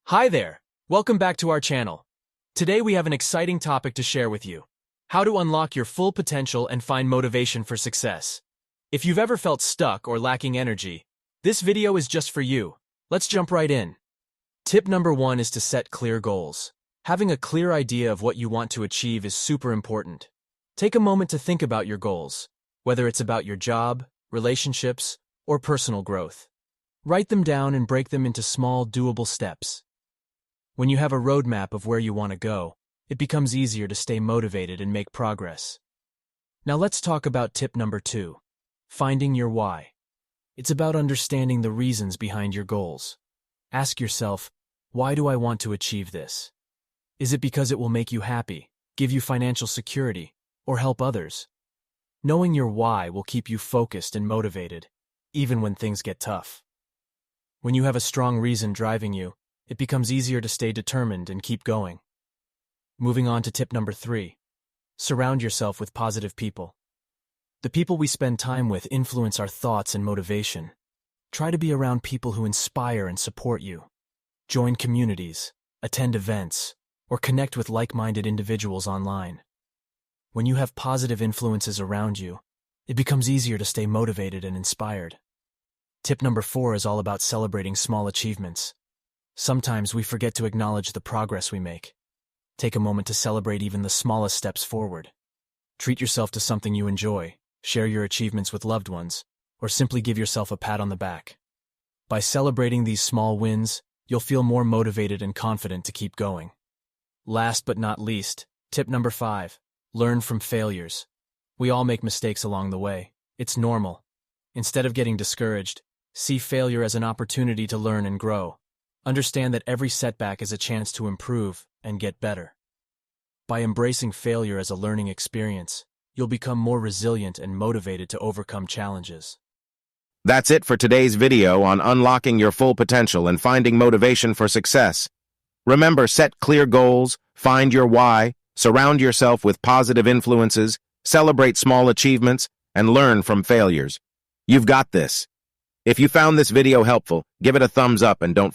Hi there! Welcome back to our channel. Today we have an exciting topic to share with you. How to unlock your full potential and find motivation for success. If you've ever felt stuck or lacking energy, this video is just for you. Let's jump right in. Tip number 1 is to set clear goals. Having a clear idea of what you want to achieve is super important. Take a moment to think about your goals, whether it's about your job, relationships, or personal growth. Write them down and break them into small, doable steps. When you have a roadmap of where you want to go, it becomes easier to stay motivated and make progress. Now let's talk about tip number 2, finding your why. It's about understanding the reasons behind your goals. Ask yourself, why do I want to achieve this? Is it because it will make you happy, give you financial security, or help others? Knowing your why will keep you focused and motivated, even when things get tough. When you have a strong reason driving you, it becomes easier to stay determined and keep going. Moving on to tip number 3. Surround yourself with positive people. The people we spend time with influence our thoughts and motivation. Try to be around people who inspire and support you. Join communities, attend events, or connect with like-minded individuals online. When you have positive influences around you, it becomes easier to stay motivated and inspired. Tip number 4 is all about celebrating small achievements. Sometimes we forget to acknowledge the progress we make. Take a moment to celebrate even the smallest steps forward. Treat yourself to something you enjoy, share your achievements with loved ones, or simply give yourself a pat on the back. By celebrating these small wins, you'll feel more motivated and confident to keep going. Last but not least, tip number 5, learn from failures. We all make mistakes along the way. It's normal. Instead of getting discouraged, see failure as an opportunity to learn and grow. Understand that every setback is a chance to improve and get better. By embracing failure as a learning experience, you'll become more resilient and motivated to overcome challenges. That's it for today's video on unlocking your full potential and finding motivation for success. Remember, set clear goals, find your why, surround yourself with positive influences, celebrate small achievements, and learn from failures. You've got this. If you found this video helpful, give it a thumbs up and don't